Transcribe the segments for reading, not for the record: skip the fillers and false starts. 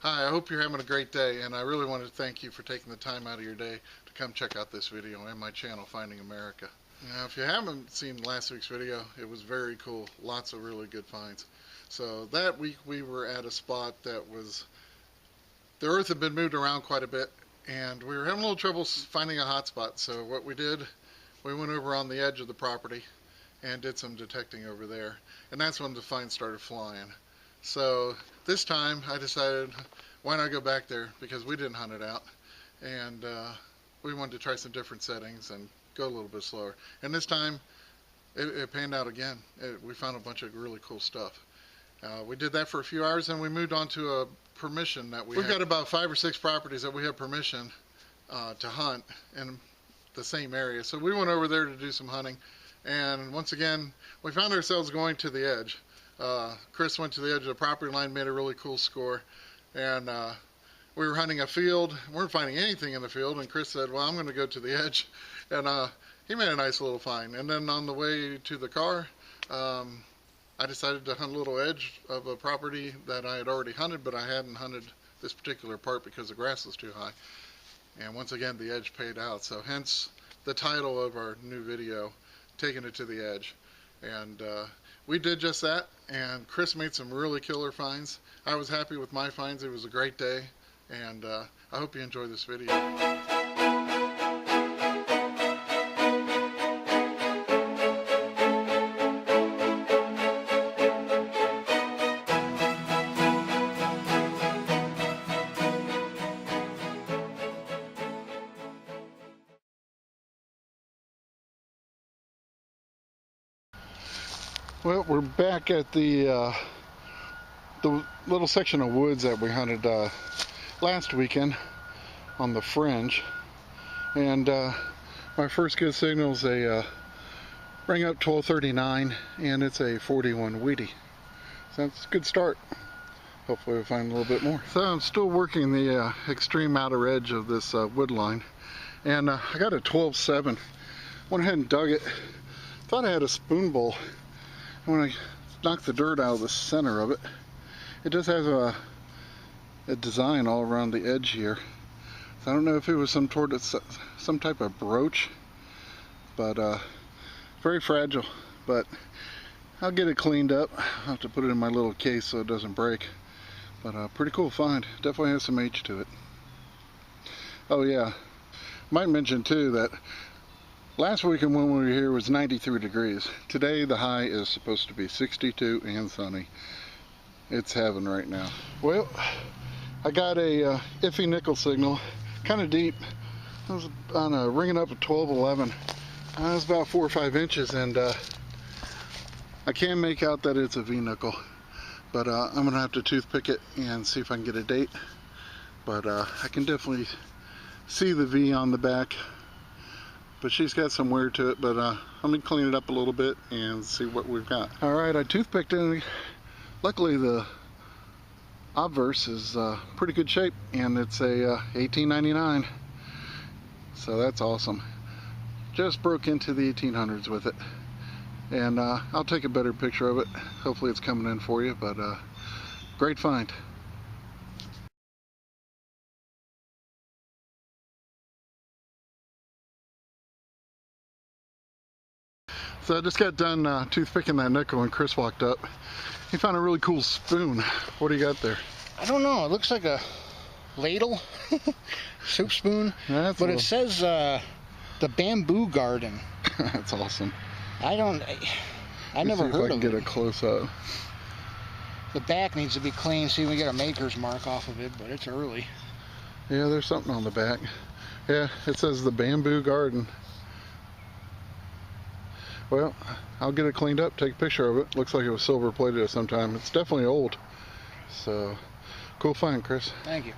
Hi, I hope you're having a great day, and I really want to thank you for taking the time out of your day to come check out this video and my channel, Finding America. Now, if you haven't seen last week's video, it was very cool. Lots of really good finds. So that week we were at a spot that was, the earth had been moved around quite a bit, and we were having a little trouble finding a hot spot. So what we did, we went over on the edge of the property and did some detecting over there, and that's when the finds started flying. So this time I decided, why not go back there, because we didn't hunt it out, and we wanted to try some different settings and go a little bit slower. And this time it panned out again. We found a bunch of really cool stuff. We did that for a few hours, and we moved on to a permission that we've got about 5 or 6 properties that we have permission to hunt in the same area. So we went over there to do some hunting, and once again we found ourselves going to the edge. Chris went to the edge of the property line, made a really cool score, and we were hunting a field. We weren't finding anything in the field, and Chris said, well, I'm going to go to the edge, and he made a nice little find. And then on the way to the car, I decided to hunt a little edge of a property that I had already hunted, but I hadn't hunted this particular part because the grass was too high. And once again, the edge paid out, so hence the title of our new video, Taking It to the Edge. And we did just that, and Chris made some really killer finds. I was happy with my finds. It was a great day, and I hope you enjoy this video. Well, we're back at the little section of woods that we hunted last weekend on the fringe, and my first good signal is a ring up 1239, and it's a 41 Wheatie. So that's a good start. Hopefully we'll find a little bit more. So I'm still working the extreme outer edge of this wood line, and I got a 12-7. Went ahead and dug it. Thought I had a spoon bowl. When I knock the dirt out of the center of it, it just has a design all around the edge here. So I don't know if it was some type of brooch, but very fragile. But I'll get it cleaned up. I'll have to put it in my little case so it doesn't break. But pretty cool find. Definitely has some H to it. Oh yeah, might mention too that last weekend when we were here was 93 degrees. Today the high is supposed to be 62 and sunny. It's heaven right now. Well, I got a iffy nickel signal, kind of deep. I was on a ringing up at 1211. It was about 4 or 5 inches, and I can make out that it's a V nickel. But I'm gonna have to toothpick it and see if I can get a date. But I can definitely see the V on the back. But she's got some wear to it, but I'm gonna clean it up a little bit and see what we've got. All right, I toothpicked it. Luckily the obverse is pretty good shape, and it's a 1899, so that's awesome. Just broke into the 1800s with it, and I'll take a better picture of it. Hopefully it's coming in for you, but great find. So I just got done toothpicking that nickel, and Chris walked up. He found a really cool spoon. What do you got there? I don't know. It looks like a ladle, soup spoon. But it says the Bamboo Garden. That's awesome. I never heard of it. See if I can get a close up. The back needs to be clean. See, we get a maker's mark off of it, but it's early. Yeah, there's something on the back. Yeah, it says the Bamboo Garden. Well, I'll get it cleaned up, take a picture of it. Looks like it was silver plated at some time. It's definitely old. So, cool find, Chris. Thank you.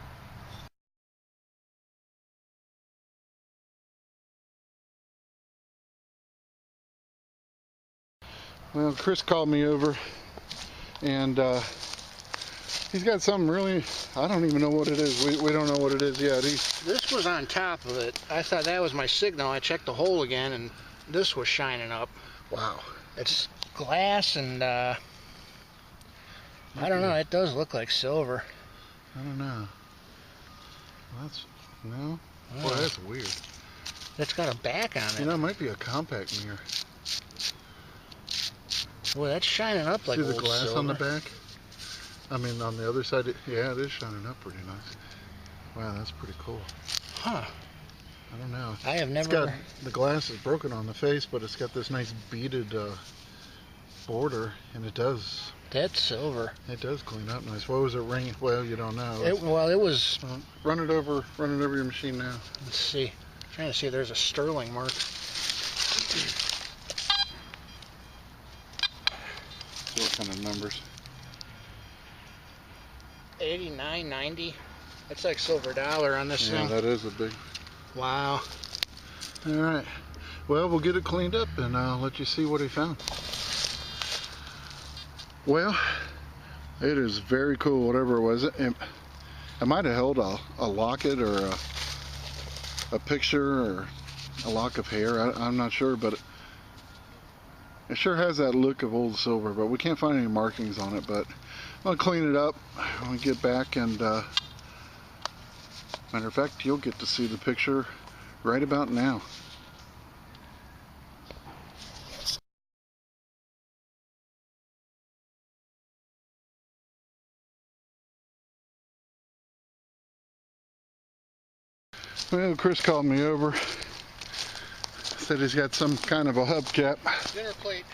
Well, Chris called me over, and he's got something really, I don't even know what it is. We don't know what it is yet. This was on top of it. I thought that was my signal. I checked the hole again, and this was shining up. Wow. It's glass, and I don't know, it does look like silver. I don't know. No. Boy, that's weird. That's got a back on it. You know, it might be a compact mirror. Boy, that's shining up like See the old glass silver. on the back? I mean, on the other side, yeah, it is shining up pretty nice. Wow, that's pretty cool. Huh. I don't know. I have never... the glass is broken on the face, but it's got this nice beaded border, and it does... That's silver. It does clean up nice. What was it ringing? Well, you don't know. It was... Run it over your machine now. Let's see. I'm trying to see if there's a sterling mark. See what kind of numbers. 89.90. That's like silver dollar on this thing. Yeah, that is a big... Wow. All right. Well, we'll get it cleaned up and I'll let you see what he found. Well, it is very cool, whatever it was. It might have held a locket or a picture or a lock of hair. I'm not sure, but it sure has that look of old silver, but we can't find any markings on it. But I'll clean it up when we get back, and matter of fact, you'll get to see the picture right about now. Well, Chris called me over, said he's got some kind of a hubcap. Dinner plate.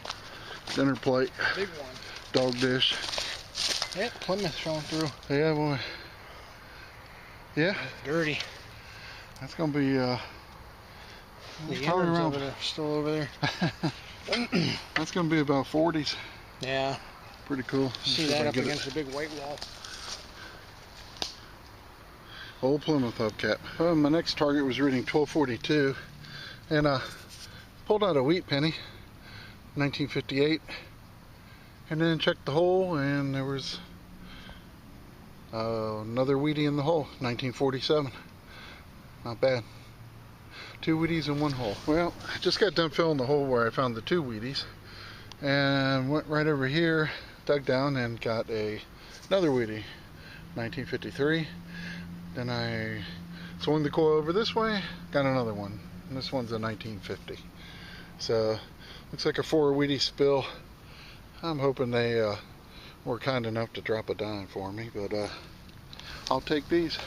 Dinner plate. Big one. Dog dish. Yep, Plymouth showing through. Yeah, boy. Yeah. Dirty. That's gonna be The probably innards around. over there, still over there. That's gonna be about 40s. Yeah. Pretty cool. See that up against the big white wall. Old Plymouth hubcap. Well, my next target was reading 1242, and pulled out a wheat penny, 1958, and then checked the hole, and there was another Wheatie in the hole, 1947. Not bad. 2 Wheaties in one hole. Well, I just got done filling the hole where I found the 2 Wheaties, and went right over here, dug down, and got another Wheatie, 1953. Then I swung the coil over this way, got another one. And this one's a 1950. So, looks like a 4 Wheatie spill. I'm hoping they were kind enough to drop a dime for me, but I'll take these.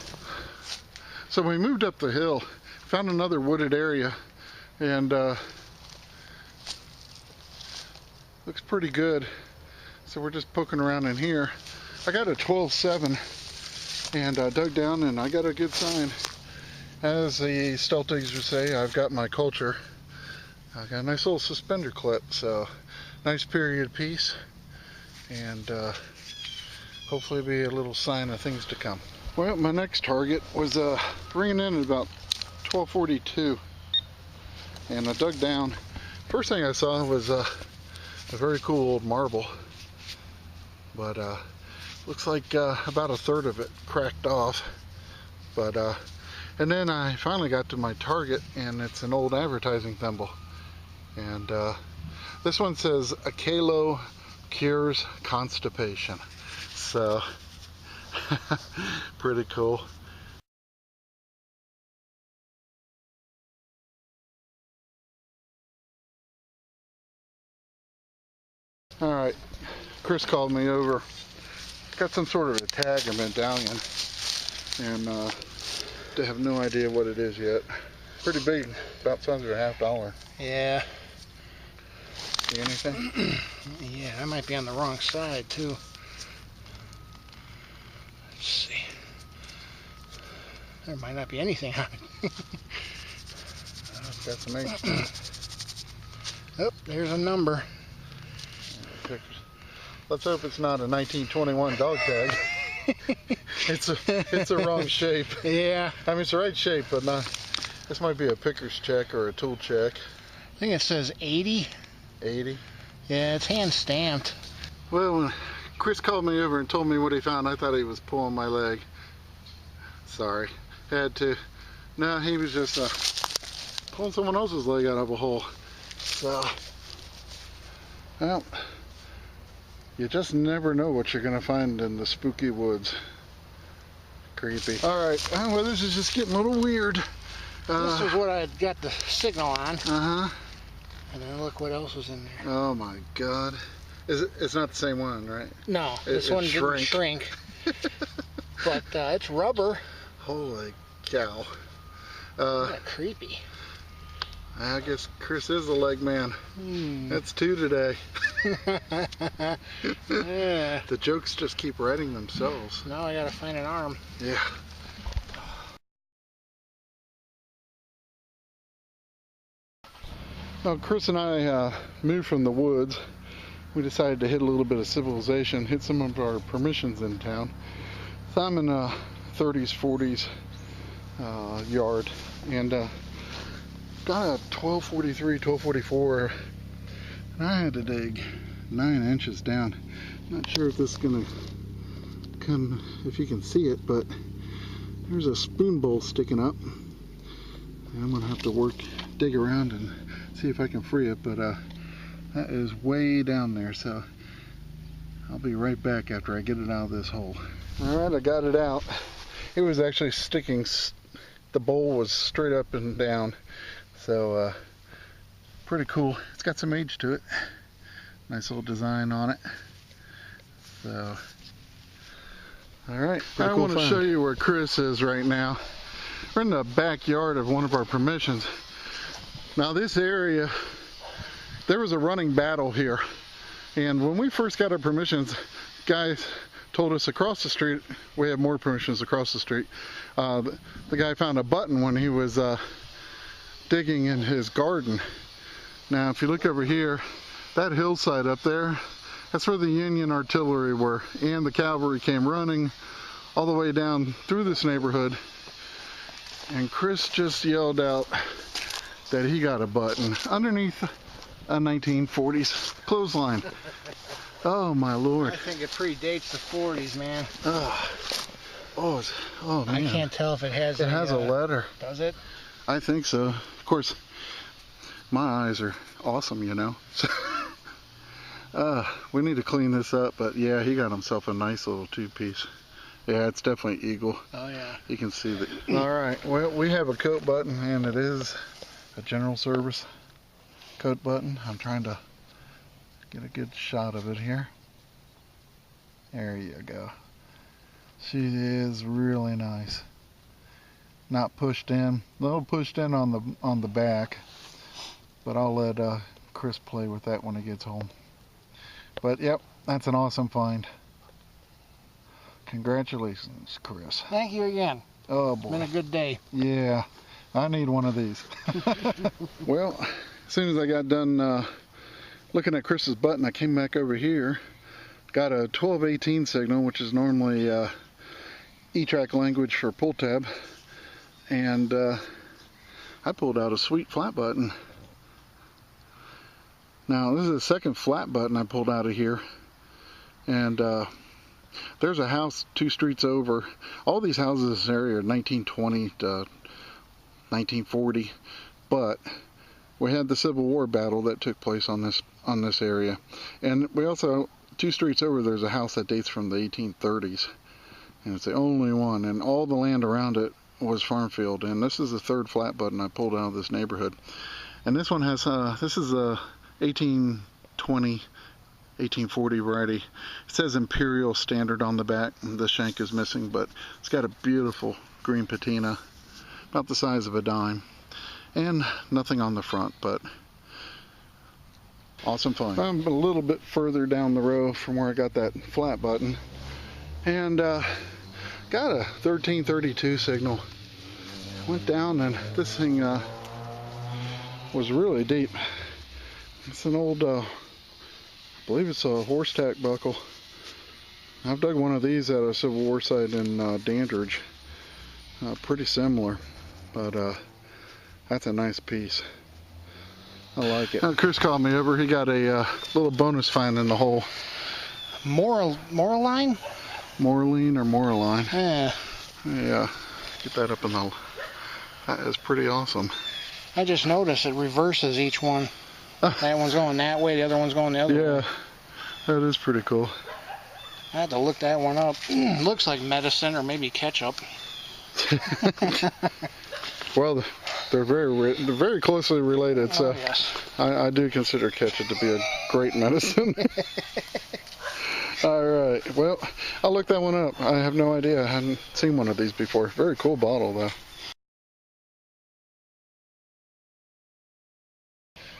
So we moved up the hill, found another wooded area, and looks pretty good. So we're just poking around in here. I got a 12.7. And dug down, and I got a good sign. As the Steltigs would say, I've got my culture. I got a nice little suspender clip, so nice period piece, and hopefully be a little sign of things to come. Well, my next target was ringing in at about 1242, and I dug down. First thing I saw was a very cool old marble, but looks like about 1/3 of it cracked off, but and then I finally got to my target, and it's an old advertising thimble, and this one says a kalo cures constipation, so pretty cool. All right, Chris called me over. Got some sort of a tag and medallion, and they have no idea what it is yet. Pretty big, about under $50. Yeah. See anything? Yeah, I might be on the wrong side too. Let's see. There might not be anything on it. Got some eggs. Oh, there's a number. Let's hope it's not a 1921 dog tag. It's a wrong shape. Yeah. I mean, it's the right shape, but not. This might be a picker's check or a tool check. I think it says 80. 80. Yeah, it's hand stamped. Well, when Chris called me over and told me what he found, I thought he was pulling my leg. Sorry, had to. No, he was just pulling someone else's leg out of a hole. So, well, you just never know what you're going to find in the spooky woods. creepy. Alright, well this is just getting a little weird. This is what I got the signal on. Uh-huh. And then look what else was in there. Oh my god. It's not the same one, right? No, this one didn't shrink. But it's rubber. Holy cow. Creepy. I guess Chris is a leg man. That's 2 today. Yeah. The jokes just keep writing themselves. Now I gotta find an arm. Yeah. Well, Chris and I moved from the woods. We decided to hit a little bit of civilization, hit some of our permissions in town. So I'm in a 30s, 40s yard, and got a 1243, 1244, and I had to dig 9 inches down. Not sure if this is gonna come, if you can see it, but there's a spoon bowl sticking up, and I'm gonna have to dig around and see if I can free it, but that is way down there, so I'll be right back after I get it out of this hole. Alright, I got it out. It was actually sticking, the bowl was straight up and down, so pretty cool. It's got some age to it. Nice little design on it. So, alright, I want to show you where Chris is right now. We're in the backyard of one of our permissions. Now this area, there was a running battle here, and when we first got our permissions, guys told us across the street, we have more permissions across the street, the guy found a button when he was digging in his garden. Now if you look over here, that hillside up there, that's where the Union artillery were, and the cavalry came running all the way down through this neighborhood, and Chris just yelled out that he got a button underneath a 1940s clothesline. Oh my lord. I think it predates the 40s, man. Oh man. I can't tell if it has. It has a letter. Does it? I think so. Of course, my eyes are awesome, you know. We need to clean this up, but yeah, he got himself a nice little 2-piece. Yeah, it's definitely eagle. Oh yeah. You can see that. All right. Well, we have a coat button, and it is a general service coat button. I'm trying to get a good shot of it here. There you go. She is really nice. Not pushed in. A little pushed in on the back, but I'll let Chris play with that when he gets home. But yep, that's an awesome find. Congratulations, Chris. Thank you again. Oh boy. Been a good day. Yeah, I need one of these. Well, as soon as I got done looking at Chris's button, I came back over here. Got a 1218 signal, which is normally Etrac language for pull tab. And I pulled out a sweet flat button. Now, this is the second flat button I pulled out of here. And there's a house 2 streets over. All these houses in this area are 1920 to 1940, but we had the Civil War battle that took place on this area, and we also 2 streets over there's a house that dates from the 1830s, and it's the only one, and all the land around it was farm field. And this is the 3rd flat button I pulled out of this neighborhood, and this one has this is a 1820 1840 variety. It says Imperial Standard on the back, and the shank is missing, but it's got a beautiful green patina, about the size of a dime, and nothing on the front, but awesome find. I'm a little bit further down the row from where I got that flat button, and got a 1332 signal. Went down, and this thing was really deep. It's an old I believe it's a horse tack buckle. I've dug one of these at a Civil War site in Dandridge. Pretty similar, but that's a nice piece. I like it. Chris called me over. He got a little bonus find in the hole. Moraline? Moraline or Moraline? Yeah. Yeah. Get that up in the hole. That is pretty awesome. I just noticed it reverses each one. That one's going that way, the other one's going the other way. Yeah, that is pretty cool. I had to look that one up. Looks like medicine or maybe ketchup. Well, they're very closely related, so yes. I do consider ketchup to be a great medicine. All right, well, I'll look that one up. I have no idea. I hadn't seen one of these before. Very cool bottle, though.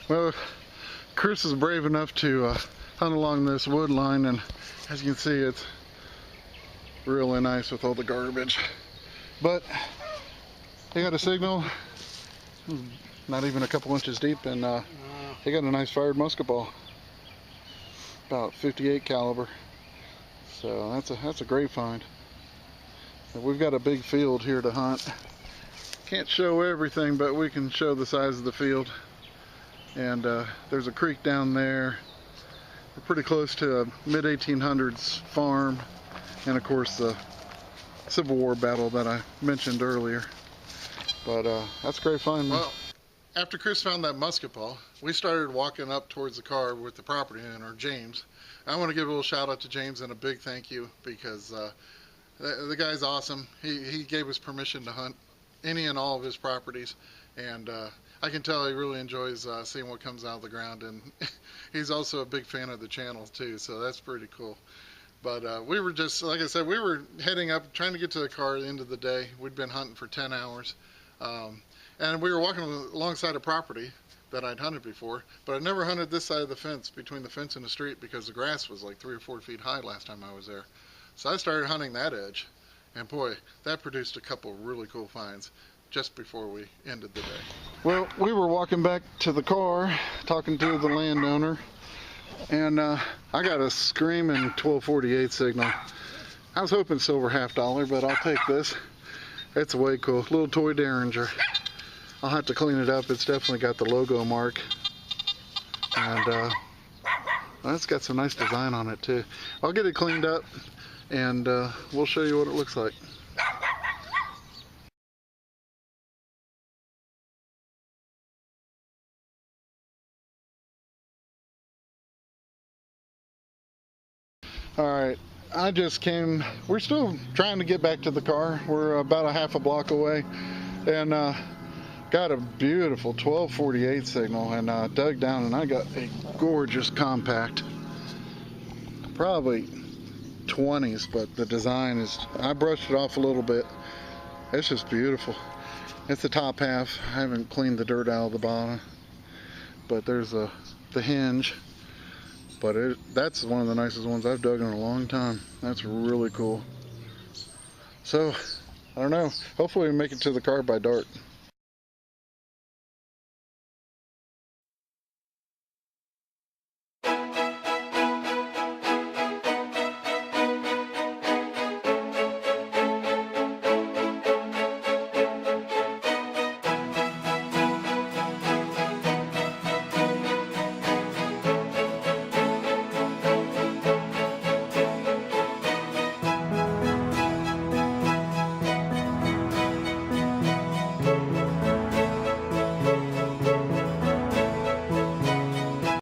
Well, Chris is brave enough to hunt along this wood line, and as you can see, it's really nice with all the garbage. But he got a signal, not even a couple inches deep, and he got a nice fired musket ball, about 58 caliber. So that's a great find. And we've got a big field here to hunt. Can't show everything, but we can show the size of the field. And there's a creek down there. We're pretty close to a mid-1800s farm, and of course the Civil War battle that I mentioned earlier. But that's a great find. Well, after Chris found that musket ball, we started walking up towards the car with the property owner, James. I want to give a little shout out to James and a big thank you, because the guy's awesome. He gave us permission to hunt any and all of his properties, and I can tell he really enjoys seeing what comes out of the ground, and he's also a big fan of the channel too, so that's pretty cool. But we were just, like I said, we were heading up, trying to get to the car at the end of the day. We'd been hunting for 10 hours, and we were walking alongside a property that I'd hunted before, but I'd never hunted this side of the fence, between the fence and the street, because the grass was like 3 or 4 feet high last time I was there. So I started hunting that edge, and boy, that produced a couple really cool finds just before we ended the day. Well, we were walking back to the car, talking to the landowner, and I got a screaming 1248 signal. I was hoping silver $50, but I'll take this. It's way cool. Little toy Derringer. I'll have to clean it up. It's definitely got the logo mark, and well, it's got some nice design on it too. I'll get it cleaned up, and we'll show you what it looks like. All right, I just came. We're still trying to get back to the car. We're about a half a block away, and got a beautiful 1248 signal, and dug down, and I got a gorgeous compact, probably 20s, but the design is, I brushed it off a little bit. It's just beautiful. It's the top half. I haven't cleaned the dirt out of the bottom, but there's the hinge. But that's one of the nicest ones I've dug in a long time. That's really cool. So, I don't know. Hopefully we make it to the car by dark.